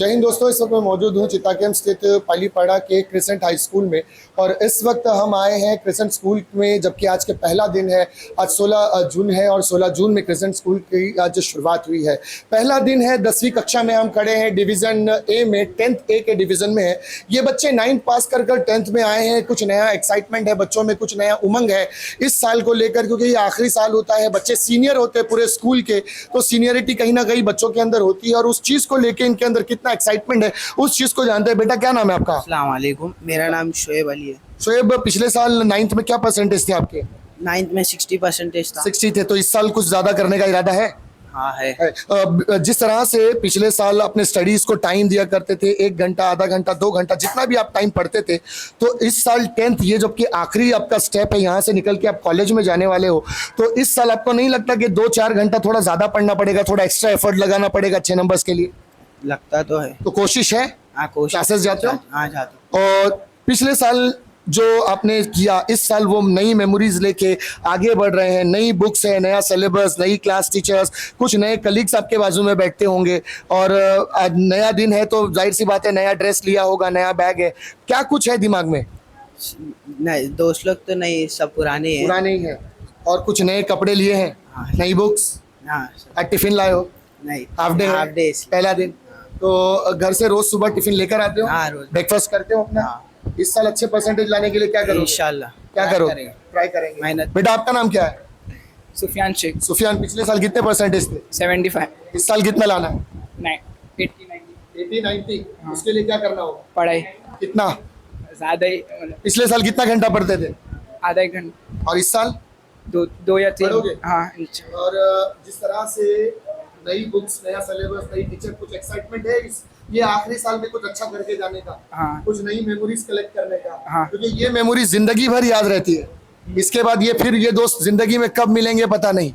जय हिंद दोस्तों, इस वक्त मैं मौजूद हूँ चित्ताकेम स्थित पालीपाड़ा के क्रिसेंट हाई स्कूल में। और इस वक्त हम आए हैं क्रिसेंट स्कूल में, जबकि आज के पहला दिन है। आज 16 जून है और 16 जून में क्रिसेंट स्कूल की आज शुरुआत हुई है। पहला दिन है, 10वीं कक्षा में हम खड़े हैं, डिवीज़न ए में, 10th ए के डिवीज़न में है। ये बच्चे 9th पास कर 10th में आए हैं। कुछ नया एक्साइटमेंट है बच्चों में, कुछ नया उमंग है इस साल को लेकर, क्योंकि ये आखिरी साल होता है। बच्चे सीनियर होते हैं पूरे स्कूल के, तो सीनियरिटी कहीं ना कहीं बच्चों के अंदर होती है और उस चीज़ को लेकर इनके अंदर कितना एक्साइटमेंट है उस चीज को जानते हैं। बेटा क्या नाम है आपका? अस्सलाम वालेकुम, मेरा नाम शोएब अली है। शोएब, पिछले साल 9th में क्या परसेंटेज थे आपके? 9th में 60% था। 60 थे, तो इस साल कुछ ज्यादा करने का इरादा है? हाँ है। जिस तरह से पिछले साल अपने स्टडीज को टाइम दिया करते थे, 1 घंटा, आधा घंटा, 2 घंटा, जितना भी आप टाइम पढ़ते थे, तो इस साल 10th ये जबकि आखिरी आपका स्टेप है, यहाँ से निकल के आप कॉलेज में जाने वाले हो, तो इस साल आपको नहीं लगता कि 2-4 घंटा थोड़ा ज्यादा पढ़ना पड़ेगा, थोड़ा एक्स्ट्रा एफर्ट लगाना पड़ेगा अच्छे नंबर्स के लिए? लगता तो है। तो कोशिश है? हाँ, कोशिश। क्लासेस जाते हो? हाँ, जाता और पिछले साल जो आपने किया, इस साल वो नई मेमोरीज लेके आगे बढ़ रहे हैं। नई बुक्स है, नया सिलेबस, नई क्लास टीचर्स, कुछ नए कलीग्स आपके बाजू में बैठते होंगे, और आज नया दिन है तो जाहिर सी बात है नया ड्रेस लिया होगा, नया बैग है, क्या कुछ है दिमाग में? नहीं, दोस्त लोग तो नहीं, सब पुराने हैं। पुराने ही है। और कुछ नए कपड़े लिए हैं? हाँ। नई बुक्स? हाँ। आज टिफिन लाए हो? नहीं, हाफ डे? Half day. पहला दिन तो घर से रोज सुबह टिफिन लेकर आते हो? हाँ, रोज। ब्रेकफास्ट करते हो अपना? हाँ। इस साल अच्छे परसेंटेज लाने के लिए क्या करोगे? इंशाल्लाह। क्या ट्राई करोगे? करेंगे। ट्राई करेंगे। मेहनत। बेटा आपका नाम क्या है? सुफियान शेख। सुफियान, पिछले साल कितने परसेंटेज थे? 75। इस साल कितना लाना है? 80 90 80-90। उसके लिए क्या करना होगा? पढ़ाई कितना? ज्यादा ही, मतलब पिछले साल कितना घंटा पढ़ते थे? आधा एक घंटा, और इस साल? दो या 3। पढ़ोगे? हाँ, और जिस तरह से नई बुक्स, नया सिलेबस, नई टीचर, कुछ एक्साइटमेंट है ये आखिरी साल में कुछ अच्छा करके जाने का? हाँ। कुछ नई मेमोरीज कलेक्ट करने का? हाँ। क्योंकि ये मेमोरीज जिंदगी भर याद रहती है। इसके बाद ये फिर ये दोस्त जिंदगी में कब मिलेंगे पता नहीं,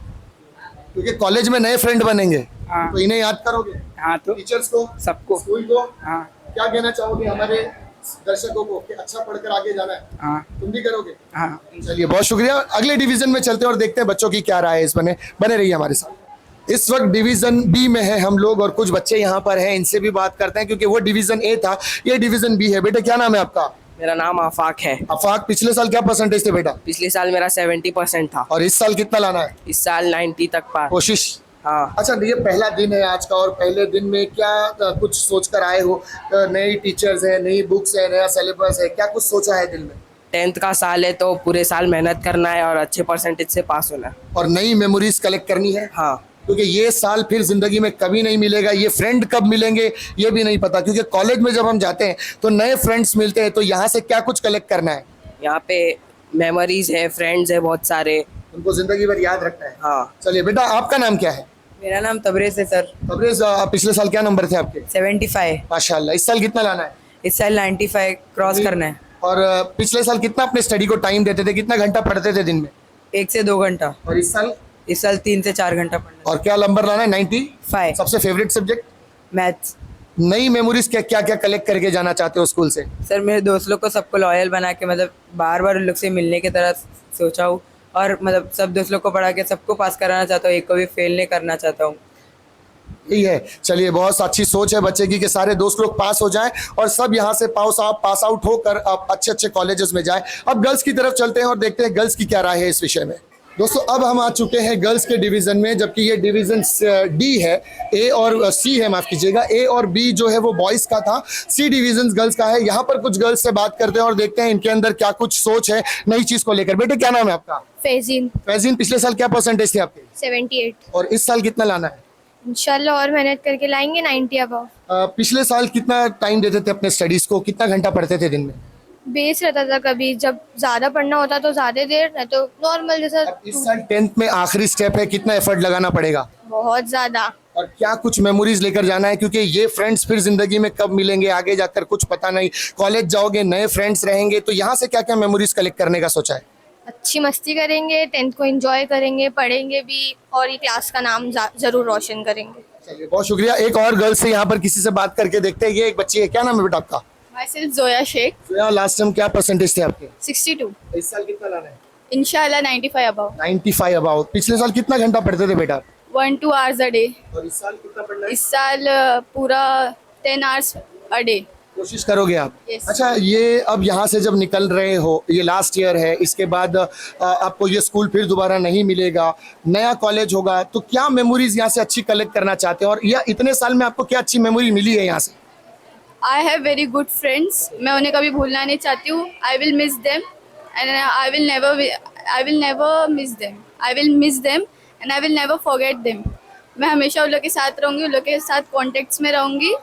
क्योंकि कॉलेज में नए फ्रेंड बनेंगे। हाँ। तो इन्हें याद करोगे? हाँ, तो टीचर्स को, सबको। स्कूल को? हाँ। क्या कहना चाहोगे हमारे दर्शकों को कि अच्छा पढ़कर आगे जाना है? हाँ। तुम भी करोगे? हाँ। चलिए, बहुत शुक्रिया। अगले डिवीजन में चलते हैं और देखते हैं बच्चों की क्या राय है। इस बने रहिए हमारे साथ। इस वक्त डिवीजन बी में है हम लोग, और कुछ बच्चे यहाँ पर हैं, इनसे भी बात करते हैं, क्योंकि वो डिवीजन ए था, ये डिवीजन बी है। बेटा क्या नाम है आपका? मेरा नाम आफाक है। आफाक, पिछले साल क्या परसेंटेज थे बेटा? पिछले साल मेरा 70% था। और इस साल कितना लाना है? इस साल 90 तक पार। कोशिश? हाँ। अच्छा, ये पहला दिन है आज का, और पहले दिन में क्या कुछ सोच कर आए हो? नई टीचर्स है, नई बुक्स है, नया सिलेबस है, क्या कुछ सोचा है दिल में? 10th का साल है तो पूरे साल मेहनत करना है और अच्छे परसेंटेज से पास होना है। और नई मेमोरीज कलेक्ट करनी है? हाँ। क्योंकि ये साल फिर जिंदगी में कभी नहीं मिलेगा। ये फ्रेंड कब मिलेंगे ये भी नहीं पता, क्योंकि कॉलेज में जब हम जाते हैं तो नए फ्रेंड्स मिलते हैं। तो यहाँ से क्या कुछ कलेक्ट करना है? यहाँ पे मेमोरीज है, फ्रेंड्स है बहुत सारे, उनको जिंदगी भर याद रखना है। हाँ। चलिए बेटा, आपका नाम क्या है? मेरा नाम तबरेज है सर। तबरेज, पिछले साल क्या नंबर थे आपके? 75। माशाल्लाह। इस साल कितना लाना है? इस साल 95 क्रॉस करना है। और पिछले साल कितना अपने स्टडी को टाइम देते थे, कितना घंटा पढ़ते थे दिन में? 1 से 2 घंटा। और इस साल? इस साल 3 से 4 घंटा पढ़ना और क्या नंबर लाना है? 95। है। सबसे फेवरेट सब्जेक्ट? मैथ्स। नई मेमोरीज क्या क्या क्या कलेक्ट करके जाना चाहते हो स्कूल से? सर, मेरे दोस्त लोग को सबको लॉयल बना के, मतलब बार बार उन लोग से मिलने की तरह सोचा हूँ, और मतलब सब दोस्त लोग को पढ़ा के सबको पास कराना चाहता हूँ, एक को भी फेल नहीं करना चाहता हूँ। यही है। चलिए, बहुत अच्छी सोच है बच्चे की कि सारे दोस्त लोग पास हो जाएं और सब यहाँ से पास आउट होकर आप अच्छे अच्छे कॉलेजेस में जाएं। अब गर्ल्स की तरफ चलते हैं और देखते हैं गर्ल्स की क्या राय है इस विषय में। दोस्तों, अब हम आ चुके हैं गर्ल्स के डिवीजन में, जबकि ये डिवीजन डी है। ए और सी है, माफ कीजिएगा। ए और बी जो है वो बॉयज का था, सी डिवीजन गर्ल्स का है। यहाँ पर कुछ गर्ल्स से बात करते हैं और देखते हैं इनके अंदर क्या कुछ सोच है नई चीज को लेकर। बेटे क्या नाम है आपका? फैजीन। फैजीन, पिछले साल क्या परसेंटेज थे आपके? 78। और इस साल कितना लाना है? इंशाल्लाह और मेहनत करके लाएंगे 90 अबव। पिछले साल कितना टाइम देते थे अपने स्टडीज को, कितना घंटा पढ़ते थे दिन में? बेस रहता था, कभी जब ज्यादा पढ़ना होता तो ज्यादा देर, नहीं तो नॉर्मल जैसा। इस साल 10th में आखिरी स्टेप है, कितना एफर्ट लगाना पड़ेगा? बहुत ज्यादा। और क्या कुछ मेमोरीज लेकर जाना है, क्योंकि ये फ्रेंड्स फिर जिंदगी में कब मिलेंगे आगे जाकर कुछ पता नहीं। कॉलेज जाओगे, नए फ्रेंड्स रहेंगे, तो यहाँ से क्या क्या मेमोरीज कलेक्ट करने का सोचा है? अच्छी मस्ती करेंगे, 10th को एंजॉय करेंगे, पढ़ेंगे भी, और ये क्लास का नाम जरूर रोशन करेंगे। चलिए, बहुत शुक्रिया। एक और गर्ल से यहाँ पर किसी से बात करके देखते हैं। ये एक बच्ची है, क्या नाम है बेटा आपका? Myself Zoya Shaikh. Zoya, last time क्या परसेंटेज थे आपके? 62। इस साल कितना लाना है? इंशाल्लाह 95 अबव। 95 अबाउट। पिछले साल कितना घंटा पढ़ते थे बेटा? 1-2 आवर्स अ डे। और इस साल कितना पढ़ना है? इस साल पूरा 10 hours a day. कोशिश करोगे आप? Yes. अच्छा, ये अब यहाँ से जब निकल रहे हो, ये लास्ट ईयर है, इसके बाद आपको ये स्कूल फिर दोबारा नहीं मिलेगा, नया कॉलेज होगा, तो क्या मेमोरीज यहाँ से अच्छी कलेक्ट करना चाहते हैं और या इतने साल में आपको क्या अच्छी मेमोरी मिली है यहाँ से? I have very good friends. मैं उन्हें कभी भूलना नहीं चाहती हूँ. I will miss them and I will never miss them. I will miss them and I will never forget them. मैं हमेशा उन लोग के साथ रहूँगी, उन लोग के साथ कॉन्टेक्ट्स में रहूँगी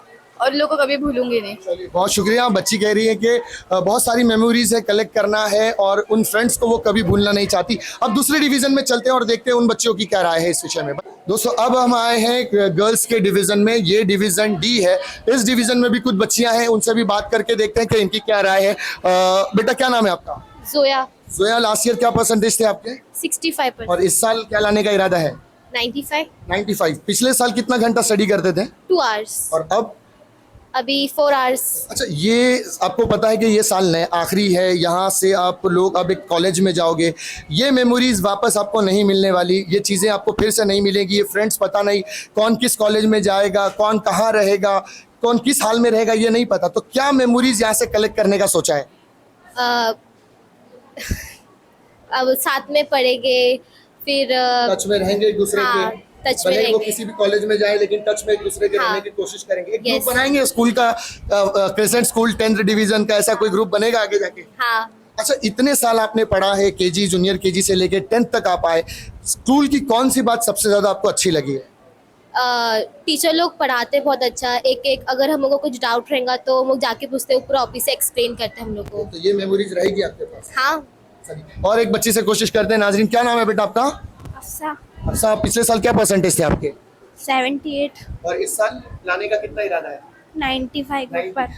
और उन लोग को कभी भूलूंगी नहीं. चलिए, बहुत शुक्रिया। बच्ची कह रही है कि बहुत सारी मेमोरीज है, कलेक्ट करना है और उन फ्रेंड्स को वो कभी भूलना नहीं चाहती। अब दूसरे डिवीजन में चलते हैं और देखते हैं उन बच्चों की क्या राय है इस विषय में। दोस्तों, अब हम आए हैं गर्ल्स के डिवीजन में, ये डिवीजन डी है। इस डिवीजन में भी कुछ बच्चियां हैं, उनसे भी बात करके देखते हैं कि इनकी क्या राय है। बेटा, क्या नाम है आपका? जोया. जोया, लास्ट ईयर क्या परसेंटेज थे आपके 65%. और इस साल क्या लाने का इरादा है? 95. 95। पिछले साल कितना घंटा स्टडी करते थे 2 hours. और अब? अभी 4 hours. अच्छा, ये आपको पता है कि ये साल नया आखिरी है, यहाँ से आप लोग अब एक कॉलेज में जाओगे, ये मेमोरीज वापस आपको नहीं मिलने वाली, ये चीज़ें आपको फिर से नहीं मिलेगी, ये फ्रेंड्स पता नहीं कौन किस कॉलेज में जाएगा, कौन कहाँ रहेगा, कौन किस हाल में रहेगा, ये नहीं पता। तो क्या मेमोरीज यहाँ से कलेक्ट करने का सोचा है? अब साथ में पढ़ेंगे, फिर टच में रहेंगे एक दूसरे हाँ, के, टच में भले ही वो रहेंगे. किसी भी कॉलेज में जाए लेकिन टच में एक दूसरे के हाँ. रहने की कोशिश करेंगे। एक Yes. ग्रुप बनाएंगे स्कूल का, क्रिसेंट स्कूल 10th डिवीजन का, ऐसा कोई ग्रुप बनेगा आगे जाके? हाँ. अच्छा, इतने साल आपने पढ़ा है, केजी, जूनियर केजी से लेके 10th तक आप आए, स्कूल की कौन सी बात सबसे ज्यादा आपको अच्छी लगी है? टीचर लोग पढ़ाते बहुत अच्छा. एक अगर हम लोग को कुछ डाउट रहेगा तो हम लोग जाके पूछते हैं, पूरा ऑफिस से एक्सप्लेन करते हैं हम लोग को. तो ये मेमोरीज रहेगी आपके पास? हाँ. सही। और एक बच्ची से कोशिश करते हैं। नाजरीन, क्या नाम है बेटा आपका? अफसा. अच्छा, पिछले साल क्या परसेंटेज थे आपके 78. और इस साल लाने का कितना इरादा है? 95 पर.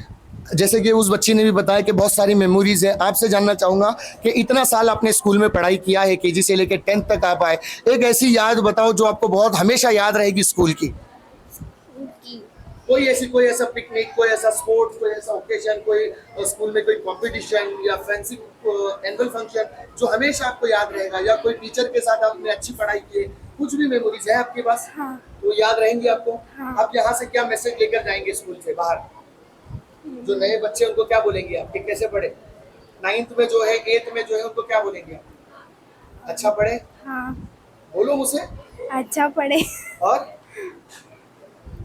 जैसे कि उस बच्ची ने भी बताया कि बहुत सारी मेमोरीज है। आपसे जानना चाहूंगा कि इतना साल आपने स्कूल में पढ़ाई किया है, केजी से लेकर 10th तक आप आए, एक ऐसी याद बताओ जो आपको बहुत हमेशा याद रहेगी स्कूल की। कोई ऐसा पिकनिक, कोई ऐसा स्पोर्ट्स, कोई ऐसा ओकेजन, कोई स्कूल में कोई कंपटीशन या फैंसी एनुअल फंक्शन जो हमेशा आपको याद रहेगा, या कोई टीचर के साथ आपने अच्छी पढ़ाई की है, कुछ भी मेमोरीज है आपके पास? हाँ. तो याद रहेंगी आपको? हाँ. आप यहाँ से क्या मैसेज लेकर जाएंगे स्कूल से बाहर? जो नए बच्चे उनको क्या बोलेंगे आप कि कैसे पढ़े? 9th में जो है, 8th में जो है, उनको क्या बोलेंगे आप? अच्छा पढ़े? हाँ. बोलो मुझसे। अच्छा पढ़े. और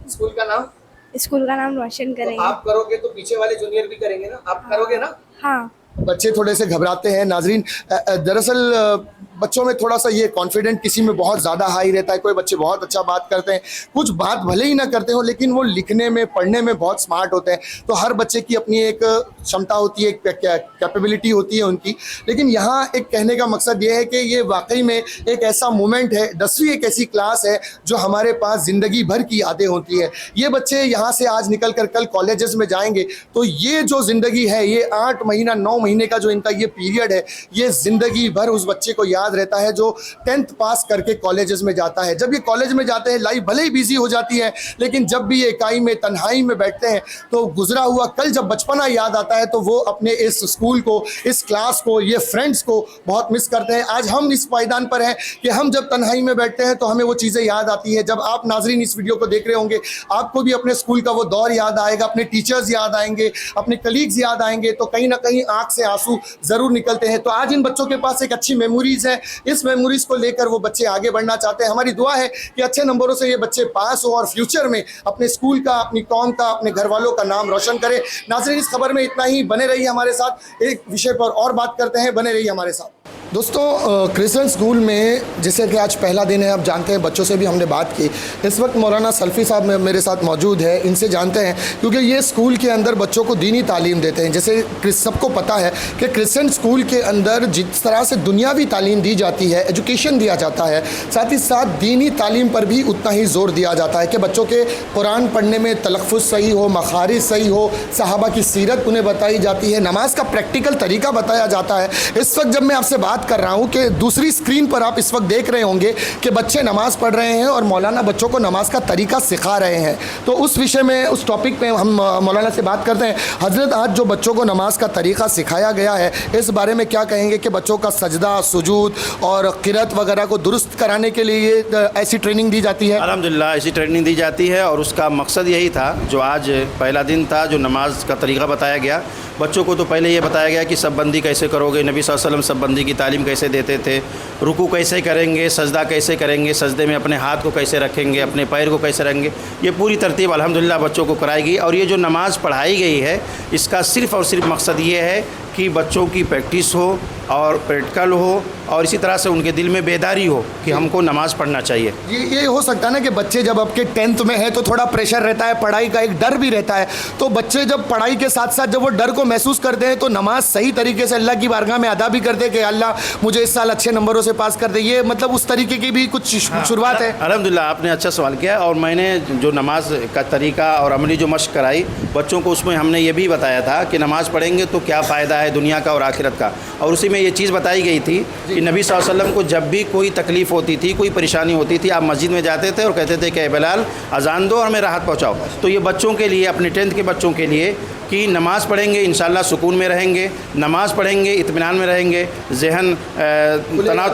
स्कूल का नाम? स्कूल का नाम रोशन तो आप करोगे तो पीछे वाले जूनियर भी करेंगे ना, आप करोगे ना? हाँ. बच्चे थोड़े से घबराते हैं नाजरीन। दरअसल बच्चों में थोड़ा सा ये कॉन्फिडेंट किसी में बहुत ज़्यादा हाई रहता है। कोई बच्चे बहुत अच्छा बात करते हैं, कुछ बात भले ही ना करते हो लेकिन वो लिखने में, पढ़ने में बहुत स्मार्ट होते हैं। तो हर बच्चे की अपनी एक क्षमता होती है, एक कैपेबिलिटी होती है उनकी। लेकिन यहाँ एक कहने का मकसद ये है कि ये वाकई में एक ऐसा मोमेंट है, 10वीं एक ऐसी क्लास है जो हमारे पास ज़िंदगी भर की यादें होती है। ये बच्चे यहाँ से आज निकल कर कल कॉलेजेस में जाएंगे तो ये जो ज़िंदगी है, ये 8 महीना 9 महीने का जो इनका ये पीरियड है, ये ज़िंदगी भर उस बच्चे को याद रहता है जो 10th पास करके कॉलेजेस में जाता है। जब ये कॉलेज में जाते हैं, लाइफ भले ही बिजी हो जाती है, लेकिन जब भी ये इकाई में, तन्हाई में बैठते हैं तो गुजरा हुआ कल जब बचपना याद आता है तो वो अपने इस स्कूल को, इस क्लास को, ये फ्रेंड्स को बहुत मिस करते हैं। आज हम इस पायदान पर हैं कि हम जब तन्हाई में बैठते हैं तो हमें वो चीज़ें याद आती है। जब आप नाजरीन इस वीडियो को देख रहे होंगे, आपको भी अपने स्कूल का वो दौर याद आएगा, अपने टीचर्स याद आएंगे, अपने कलीग्स याद आएंगे, तो कहीं ना कहीं आंख से आंसू ज़रूर निकलते हैं। तो आज इन बच्चों के पास एक अच्छी मेमोरीज है, इस मेमोरीज को लेकर वो बच्चे आगे बढ़ना चाहते हैं। हमारी दुआ है कि अच्छे नंबरों से ये बच्चे पास हो और फ्यूचर में अपने स्कूल का, अपनी कौम का, अपने घर वालों का नाम रोशन करें। नाज़रीन, इस खबर में इतना ही। बने रहिए हमारे साथ, एक विषय पर और बात करते हैं, बने रहिए हमारे साथ। दोस्तों, क्रिसेंट स्कूल में जैसे कि आज पहला दिन है, आप जानते हैं, बच्चों से भी हमने बात की। इस वक्त मौलाना सल्फी साहब मेरे साथ मौजूद है, इनसे जानते हैं क्योंकि ये स्कूल के अंदर बच्चों को दीनी तालीम देते हैं। जैसे सबको पता है कि क्रिसेंट स्कूल के अंदर जिस तरह से दुनियावी तालीम दी जाती है, एजुकेशन दिया जाता है, साथ ही साथ दीनी तालीम पर भी उतना ही ज़ोर दिया जाता है कि बच्चों के कुरान पढ़ने में तलफ़्फ़ुज़ सही हो, मखारिज सही हो, सहाबा की सीरत उन्हें बताई जाती है, नमाज का प्रैक्टिकल तरीका बताया जाता है। इस वक्त जब मैं आपसे बात बात कर रहा हूँ कि दूसरी स्क्रीन पर आप इस वक्त देख रहे होंगे कि बच्चे नमाज़ पढ़ रहे हैं और मौलाना बच्चों को नमाज का तरीका सिखा रहे हैं। तो उस विषय में, उस टॉपिक में हम मौलाना से बात करते हैं। हज़रत, आज जो बच्चों को नमाज का तरीका सिखाया गया है, इस बारे में क्या कहेंगे कि बच्चों का सजदा, सुजूद और क़िरात वगैरह को दुरुस्त कराने के लिए ऐसी ट्रेनिंग दी जाती है? अल्हम्दुलिल्लाह ऐसी ट्रेनिंग दी जाती है और उसका मकसद यही था, जो आज पहला दिन था, जो नमाज का तरीका बताया गया। बच्चों को तो पहले ये बताया गया कि सबबंदी कैसे करोगे, नबी सल्लल्लाहु अलैहि वसल्लम सबबंदी की तालीम कैसे देते थे, रुकू कैसे करेंगे, सजदा कैसे करेंगे, सजदे में अपने हाथ को कैसे रखेंगे, अपने पैर को कैसे रखेंगे, ये पूरी तरतीब अल्हम्दुलिल्लाह बच्चों को कराई गई। और ये जो नमाज़ पढ़ाई गई है, इसका सिर्फ़ और सिर्फ मकसद ये है कि बच्चों की प्रैक्टिस हो और प्रैक्टिकल हो और इसी तरह से उनके दिल में बेदारी हो कि हमको नमाज़ पढ़ना चाहिए। ये हो सकता है ना कि बच्चे जब आपके 10th में है तो थोड़ा प्रेशर रहता है, पढ़ाई का एक डर भी रहता है, तो बच्चे जब पढ़ाई के साथ साथ जब वो डर को महसूस करते हैं तो नमाज सही तरीके से अल्लाह की बारगाह में अदा भी करते हैं कि अल्लाह मुझे इस साल अच्छे नंबरों से पास कर दे। ये मतलब उस तरीके की भी कुछ शुरुआत है? अल्हम्दुलिल्लाह, आपने अच्छा सवाल किया। और मैंने जो नमाज का तरीका और अमली जो मश्क कराई बच्चों को, उसमें हमने ये भी बताया था कि नमाज़ पढ़ेंगे तो क्या फ़ायदा है दुनिया का और आखिरत का। और उसी में ये चीज़ बताई गई थी कि नबी सल्लल्लाहु अलैहि वसल्लम को जब भी कोई तकलीफ़ होती थी, कोई परेशानी होती थी, आप मस्जिद में जाते थे और कहते थे कि बिलाल अजान दो और हमें राहत पहुँचाओ। तो ये बच्चों के लिए, अपने 10th के बच्चों के लिए कि नमाज़ पढ़ेंगे इंशाअल्लाह सुकून में रहेंगे, नमाज़ पढ़ेंगे इत्मीनान में रहेंगे, जहन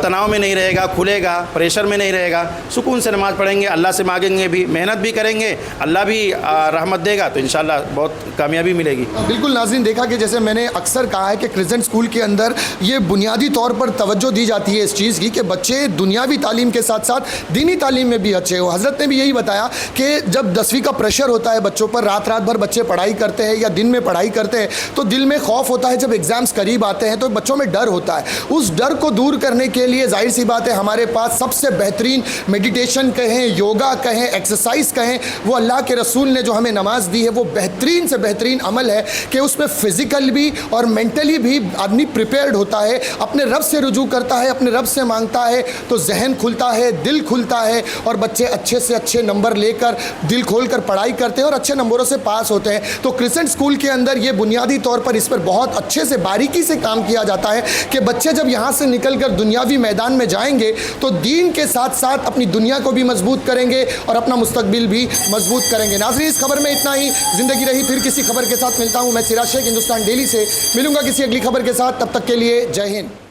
तनाव में नहीं रहेगा, खुलेगा, प्रेशर में नहीं रहेगा, सुकून से नमाज़ पढ़ेंगे, अल्लाह से मांगेंगे भी, मेहनत भी करेंगे, अल्लाह भी रहमत देगा, तो इंशाअल्लाह बहुत कामयाबी मिलेगी। बिल्कुल नाज़रीन, देखा कि जैसे मैंने अक्सर कहा है कि क्रिसेंट स्कूल के अंदर ये बुनियादी तौर पर तवज्जो दी जाती है इस चीज़ की कि बच्चे दुनियावी तालीम के साथ साथ दीनी तालीम में भी अच्छे हो। हज़रत ने भी यही बताया कि जब 10वीं का प्रेशर होता है बच्चों पर, रात रात भर बच्चे पढ़ाई करते हैं या दिन में पढ़ाई करते हैं, तो दिल में खौफ होता है। जब एग्ज़ाम्स करीब आते हैं तो बच्चों में डर होता है। उस डर को दूर करने के लिए जाहिर सी बात है हमारे पास सबसे बेहतरीन मेडिटेशन कहें, योगा कहें, एक्सरसाइज कहें, वो अल्लाह के रसूल ने जो हमें नमाज़ दी है वो बेहतरीन से बेहतरीन अमल है कि उसमें फ़िज़िकल भी और मेंटली भी आदमी प्रिपेयर्ड होता है, अपने रब से रुजू करता है, अपने रब से मांगता है, तो जहन खुलता है, दिल खुलता है और बच्चे अच्छे से अच्छे नंबर लेकर दिल खोल कर पढ़ाई करते हैं और अच्छे नंबरों से पास होते हैं। तो क्रिसेंट स्कूल के अंदर ये बुनियादी तौर पर इस पर बहुत अच्छे से बारीकी से काम किया जाता है कि बच्चे जब यहाँ से निकलकर दुनियावी मैदान में जाएंगे तो दीन के साथ साथ अपनी दुनिया को भी मजबूत करेंगे और अपना मुस्तकबिल भी मजबूत करेंगे। नाज़रीन, इस खबर में इतना ही। ज़िंदगी रही फिर किसी खबर के साथ मिलता हूँ। मैं सिराज शेख, हिंदुस्तान डेली से मिलूंगा किसी अगली खबर के साथ। तब तक के लिए जय हिंद।